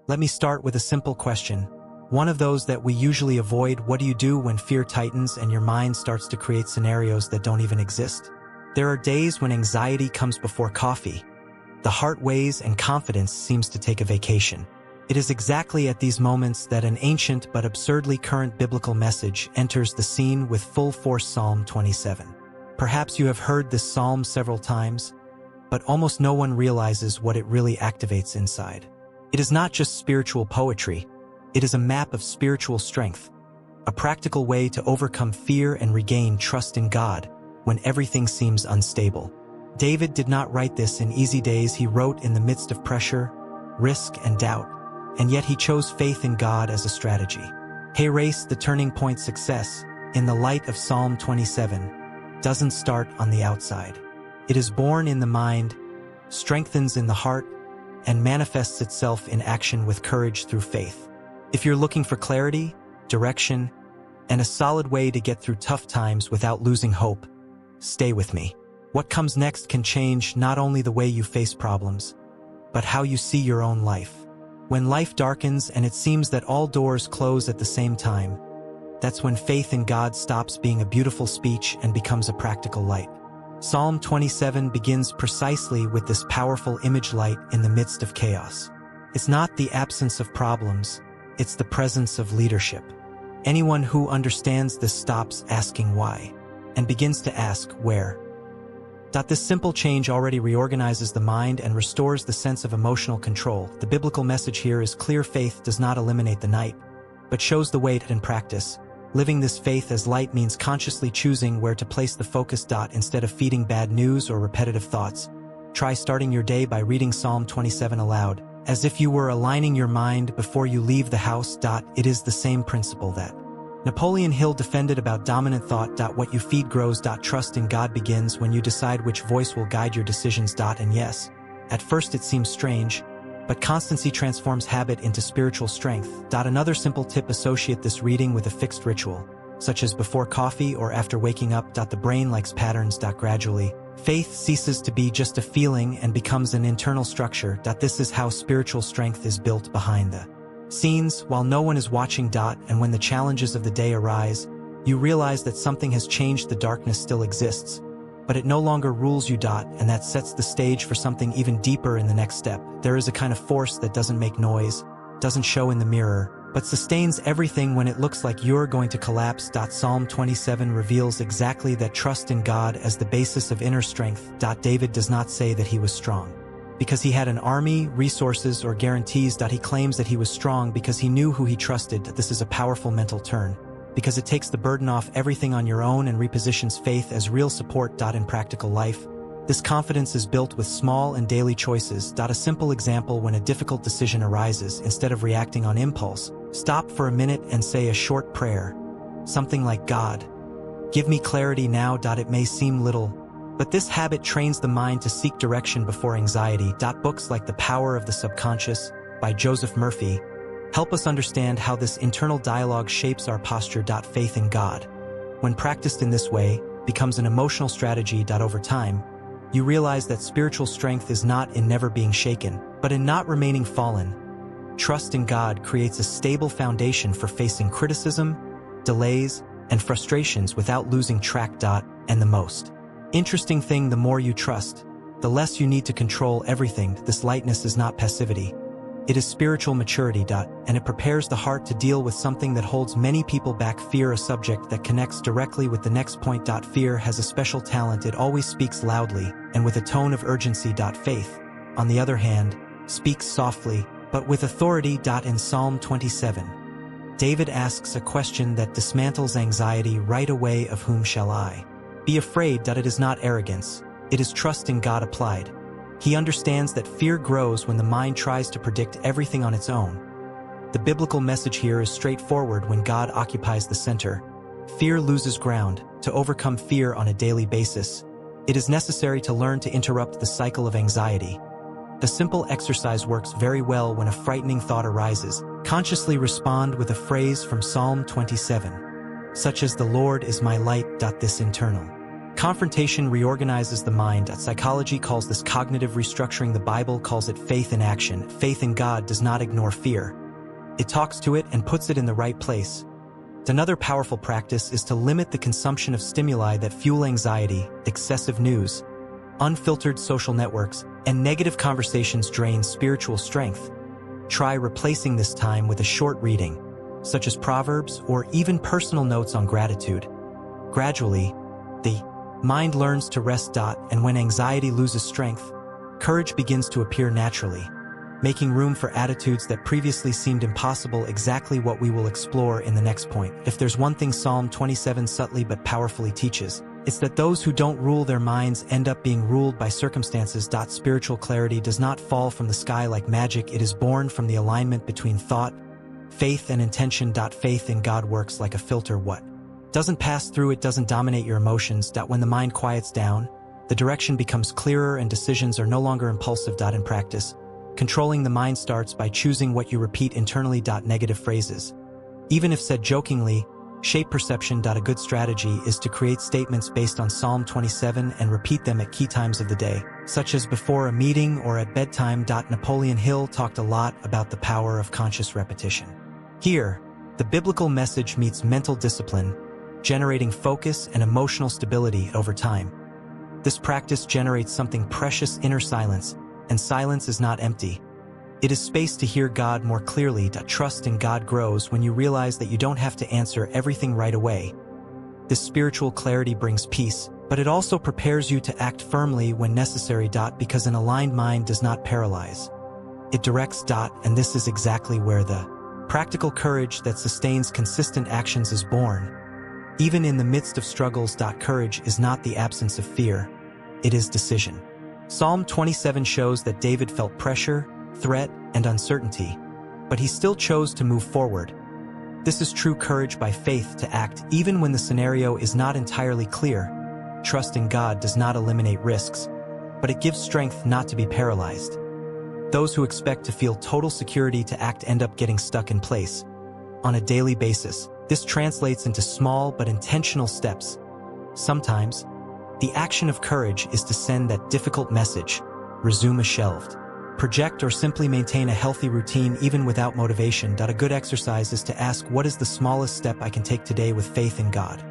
Let me start with a simple question. One of those that we usually avoid. What do you do when fear tightens and your mind starts to create scenarios that don't even exist? There are days when anxiety comes before coffee. The heart weighs and confidence seems to take a vacation. It is exactly at these moments that an ancient but absurdly current biblical message enters the scene with full force. Psalm 27. Perhaps you have heard this psalm several times, but almost no one realizes what it really activates inside. It is not just spiritual poetry. It is a map of spiritual strength, a practical way to overcome fear and regain trust in God when everything seems unstable. David did not write this in easy days. He wrote in the midst of pressure, risk, and doubt, and yet he chose faith in God as a strategy. Hey race, the turning point success, in the light of Psalm 27, doesn't start on the outside. It is born in the mind, strengthens in the heart, and manifests itself in action with courage through faith. If you're looking for clarity, direction, and a solid way to get through tough times without losing hope, stay with me. What comes next can change not only the way you face problems, but how you see your own life. When life darkens and it seems that all doors close at the same time, that's when faith in God stops being a beautiful speech and becomes a practical light. Psalm 27 begins precisely with this powerful image: light in the midst of chaos. It's not the absence of problems, it's the presence of leadership. Anyone who understands this stops asking why and begins to ask where. This simple change already reorganizes the mind and restores the sense of emotional control. The biblical message here is clear: faith does not eliminate the night, but shows the way in practice. Living this faith as light means consciously choosing where to place the focus. Instead of feeding bad news or repetitive thoughts, try starting your day by reading Psalm 27 aloud, as if you were aligning your mind before you leave the house. It is the same principle that Napoleon Hill defended about dominant thought. What you feed grows. Trust in God begins when you decide which voice will guide your decisions. And yes, at first it seems strange, but constancy transforms habit into spiritual strength. Another simple tip: associate this reading with a fixed ritual, such as before coffee or after waking up. The brain likes patterns. Gradually, faith ceases to be just a feeling and becomes an internal structure. This is how spiritual strength is built behind the scenes while no one is watching. And when the challenges of the day arise, you realize that something has changed. The darkness still exists, but it no longer rules you. And that sets the stage for something even deeper in the next step. There is a kind of force that doesn't make noise, doesn't show in the mirror, but sustains everything when it looks like you're going to collapse. Psalm 27 reveals exactly that: trust in God as the basis of inner strength. David does not say that he was strong because he had an army, resources, or guarantees. He claims that he was strong because he knew who he trusted. This is a powerful mental turn, because it takes the burden off everything on your own and repositions faith as real support. In practical life, this confidence is built with small and daily choices. A simple example: when a difficult decision arises, instead of reacting on impulse, stop for a minute and say a short prayer. Something like, God, give me clarity now. It may seem little, but this habit trains the mind to seek direction before anxiety. Books like The Power of the Subconscious by Joseph Murphy help us understand how this internal dialogue shapes our posture. Faith in God, when practiced in this way, becomes an emotional strategy. Over time, you realize that spiritual strength is not in never being shaken, but in not remaining fallen. Trust in God creates a stable foundation for facing criticism, delays, and frustrations without losing track. And the most interesting thing: the more you trust, the less you need to control everything. This lightness is not passivity. It is spiritual maturity. And it prepares the heart to deal with something that holds many people back: fear, a subject that connects directly with the next point. Fear has a special talent: it always speaks loudly and with a tone of urgency. Faith, on the other hand, speaks softly, but with authority. In Psalm 27, David asks a question that dismantles anxiety right away: of whom shall I be afraid? It is not arrogance, it is trust in God applied. He understands that fear grows when the mind tries to predict everything on its own. The biblical message here is straightforward: when God occupies the center, fear loses ground. To overcome fear on a daily basis, it is necessary to learn to interrupt the cycle of anxiety. A simple exercise works very well when a frightening thought arises. Consciously respond with a phrase from Psalm 27, such as, "The Lord is my light." This internal Confrontation reorganizes the mind. Psychology calls this cognitive restructuring. The Bible calls it faith in action. Faith in God does not ignore fear. It talks to it and puts it in the right place. Another powerful practice is to limit the consumption of stimuli that fuel anxiety. Excessive news, unfiltered social networks, and negative conversations drain spiritual strength. Try replacing this time with a short reading, such as Proverbs or even personal notes on gratitude. Gradually, the mind learns to rest. And when anxiety loses strength, courage begins to appear naturally, making room for attitudes that previously seemed impossible. Exactly what we will explore in the next point. If there's one thing Psalm 27 subtly but powerfully teaches, it's that those who don't rule their minds end up being ruled by circumstances. Spiritual clarity does not fall from the sky like magic. It is born from the alignment between thought, faith, and intention. Faith in God works like a filter. What doesn't pass through it doesn't dominate your emotions. When the mind quiets down, the direction becomes clearer and decisions are no longer impulsive. In practice, controlling the mind starts by choosing what you repeat internally. Negative phrases, even if said jokingly, shape perception. A good strategy is to create statements based on Psalm 27 and repeat them at key times of the day, such as before a meeting or at bedtime. Napoleon Hill talked a lot about the power of conscious repetition. Here, the biblical message meets mental discipline, generating focus and emotional stability over time. This practice generates something precious: inner silence, and silence is not empty. It is space to hear God more clearly. Trust in God grows when you realize that you don't have to answer everything right away. This spiritual clarity brings peace, but it also prepares you to act firmly when necessary. Because an aligned mind does not paralyze. It directs. And this is exactly where the practical courage that sustains consistent actions is born. Even in the midst of struggles. Courage is not the absence of fear. It is decision. Psalm 27 shows that David felt pressure, threat, and uncertainty, but he still chose to move forward. This is true courage by faith, to act even when the scenario is not entirely clear. Trust in God does not eliminate risks, but it gives strength not to be paralyzed. Those who expect to feel total security to act end up getting stuck in place. On a daily basis, this translates into small but intentional steps. Sometimes, the action of courage is to send that difficult message: resume a shelved project, or simply maintain a healthy routine even without motivation. A good exercise is to ask, what is the smallest step I can take today with faith in God?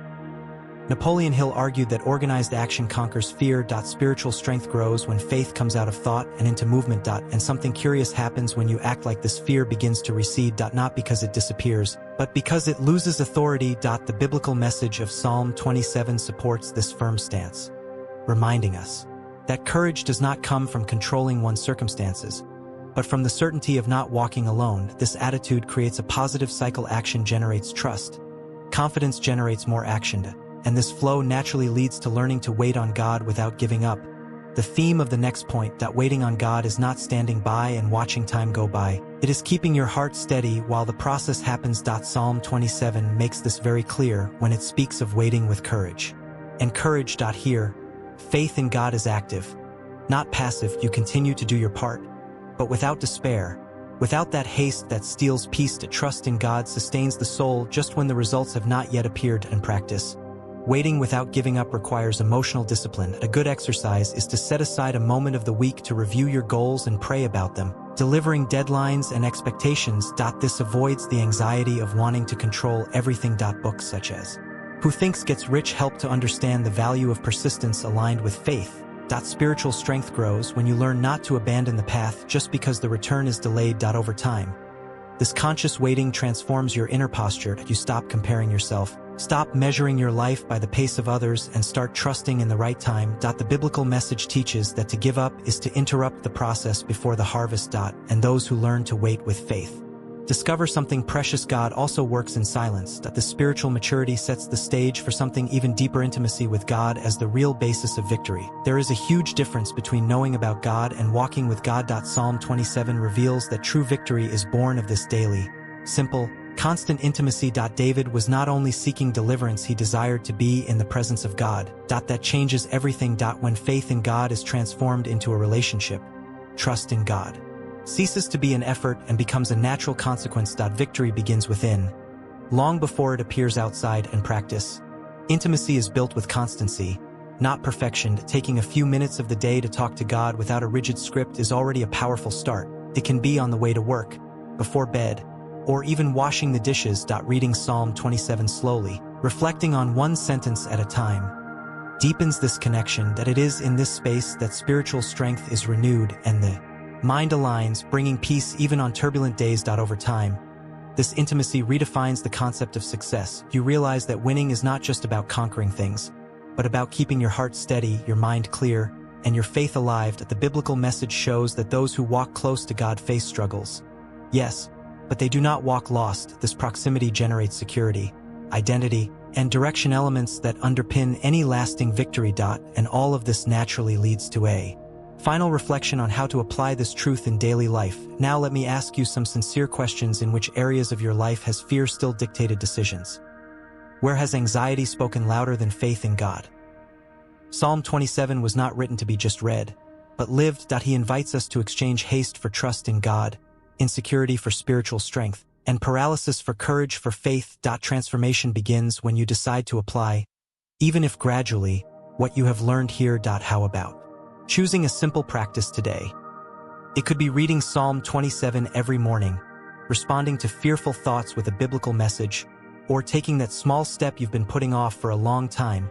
Napoleon Hill argued that organized action conquers fear. Spiritual strength grows when faith comes out of thought and into movement. And something curious happens when you act like this: fear begins to recede. Not because it disappears, but because it loses authority. The biblical message of Psalm 27 supports this firm stance, reminding us that courage does not come from controlling one's circumstances, but from the certainty of not walking alone. This attitude creates a positive cycle. Action generates trust. Confidence generates more action. And this flow naturally leads to learning to wait on God without giving up. The theme of the next point: waiting on God is not standing by and watching time go by. It is keeping your heart steady while the process happens. Psalm 27 makes this very clear when it speaks of waiting with courage. And courage. Here, faith in God is active, not passive. You continue to do your part, but without despair, without that haste that steals peace. To trust in God sustains the soul just when the results have not yet appeared. In practice, waiting without giving up requires emotional discipline. A good exercise is to set aside a moment of the week to review your goals and pray about them, delivering deadlines and expectations. This avoids the anxiety of wanting to control everything. Books such as Who Thinks Gets Rich help to understand the value of persistence aligned with faith. Spiritual strength grows when you learn not to abandon the path just because the return is delayed. Over time, this conscious waiting transforms your inner posture. You stop comparing yourself, stop measuring your life by the pace of others, and start trusting in the right time. The biblical message teaches that to give up is to interrupt the process before the harvest. And those who learn to wait with faith discover something precious. God also works in silence. The spiritual maturity sets the stage for something even deeper: intimacy with God as the real basis of victory. There is a huge difference between knowing about God and walking with God. Psalm 27 reveals that true victory is born of this daily, simple, constant intimacy. David was not only seeking deliverance, he desired to be in the presence of God. That changes everything. When faith in God is transformed into a relationship, trust in God ceases to be an effort and becomes a natural consequence. Victory begins within, long before it appears outside. In practice, intimacy is built with constancy. not perfection. Taking a few minutes of the day to talk to God without a rigid script is already a powerful start. It can be on the way to work, before bed, or even washing the dishes. Reading Psalm 27 slowly, reflecting on one sentence at a time, deepens this connection that it is in this space that spiritual strength is renewed and the mind aligns, bringing peace even on turbulent days. Over time, this intimacy redefines the concept of success. You realize that winning is not just about conquering things, but about keeping your heart steady, your mind clear, and your faith alive. The biblical message shows that those who walk close to God face struggles. Yes, but they do not walk lost. This proximity generates security, identity, and direction, elements that underpin any lasting victory. And all of this naturally leads to a final reflection on how to apply this truth in daily life. Now let me ask you some sincere questions. In which areas of your life has fear still dictated decisions? Where has anxiety spoken louder than faith in God? Psalm 27 was not written to be just read, but lived. He invites us to exchange haste for trust in God, insecurity for spiritual strength, and paralysis for courage for faith. Transformation begins when you decide to apply, even if gradually, what you have learned here. How about choosing a simple practice today? It could be reading Psalm 27 every morning, responding to fearful thoughts with a biblical message, or taking that small step you've been putting off for a long time.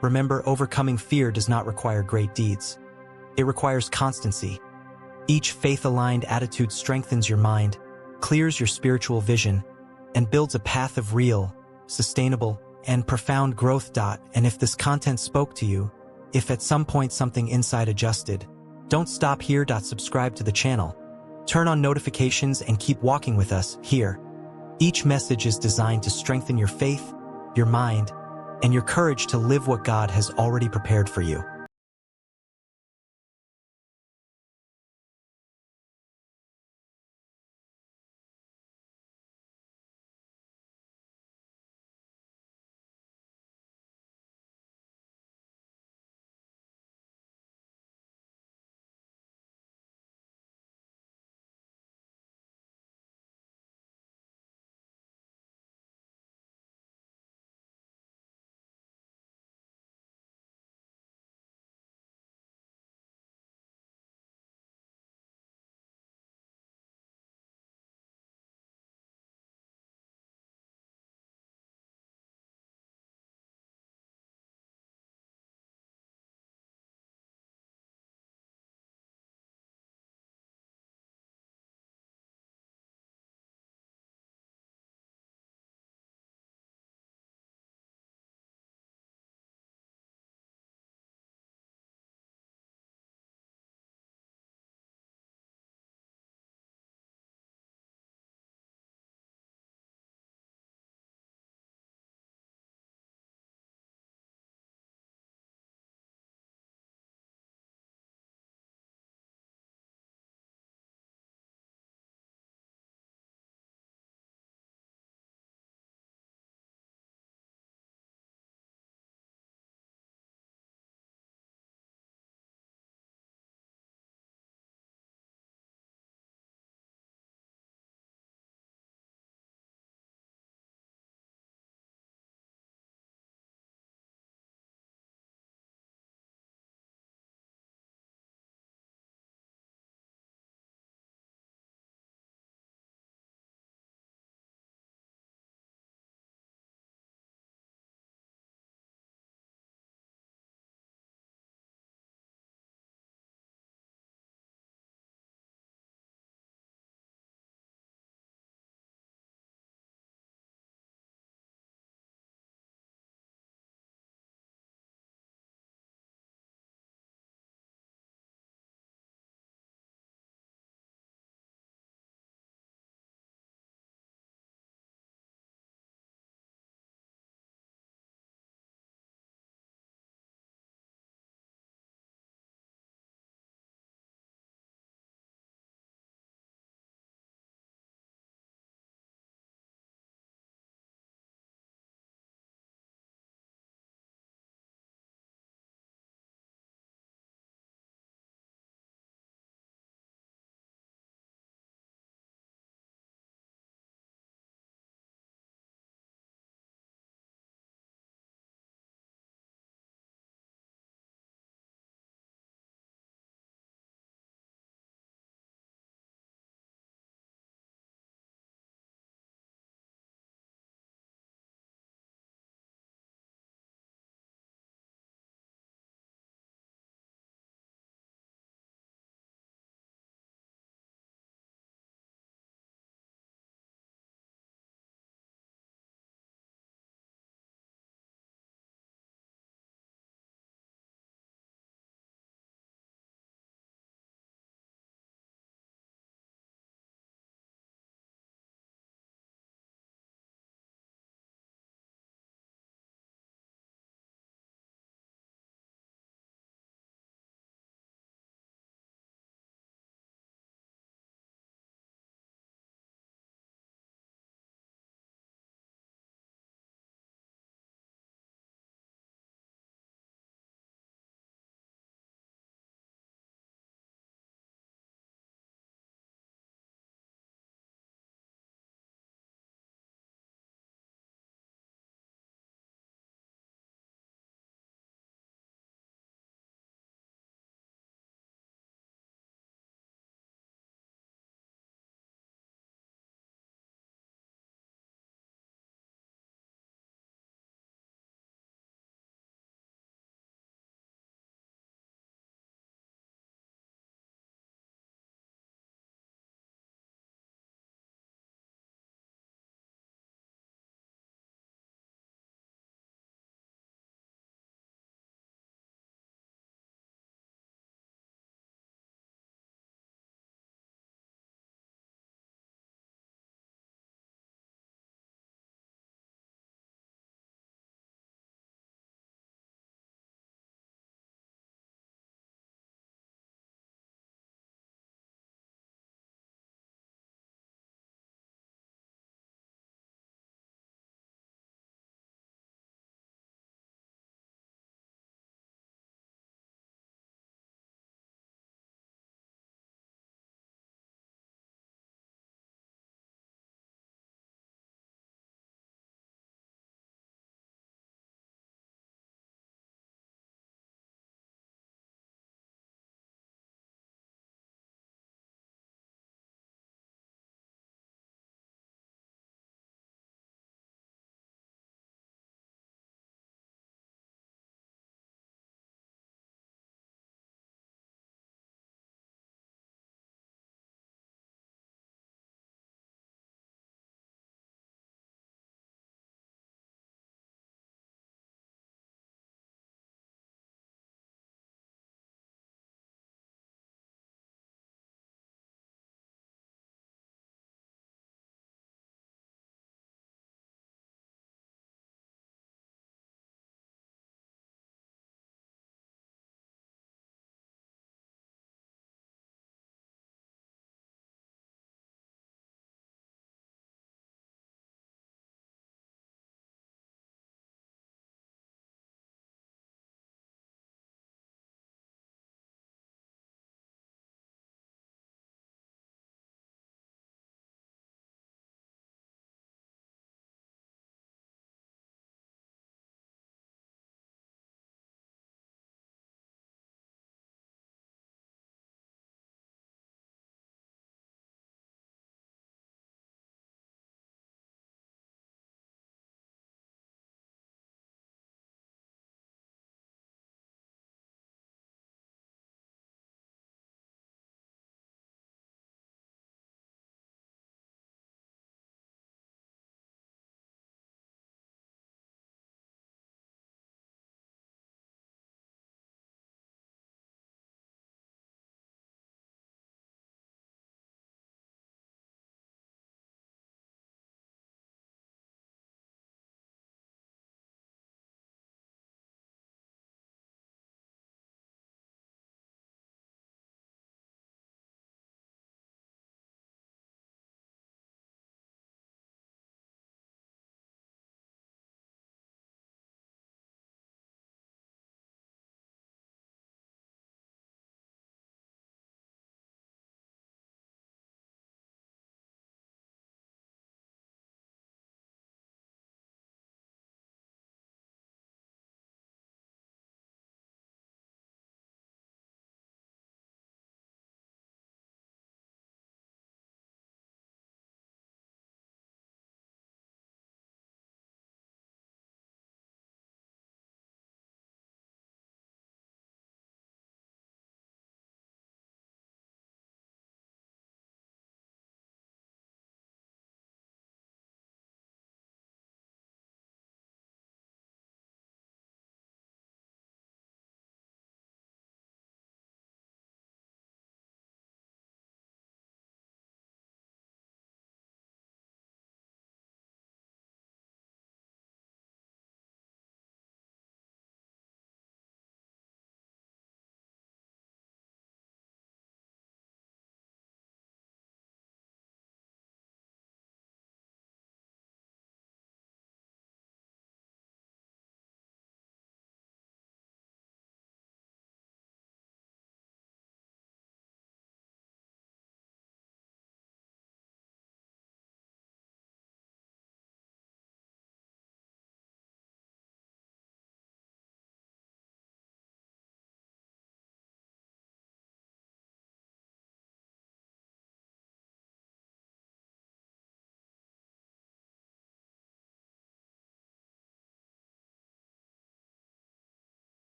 Remember, overcoming fear does not require great deeds. It requires constancy. Each faith-aligned attitude strengthens your mind, clears your spiritual vision, and builds a path of real, sustainable, and profound growth. And if this content spoke to you, if at some point something inside adjusted, don't stop here. Subscribe to the channel, turn on notifications, and keep walking with us here. Each message is designed to strengthen your faith, your mind, and your courage to live what God has already prepared for you.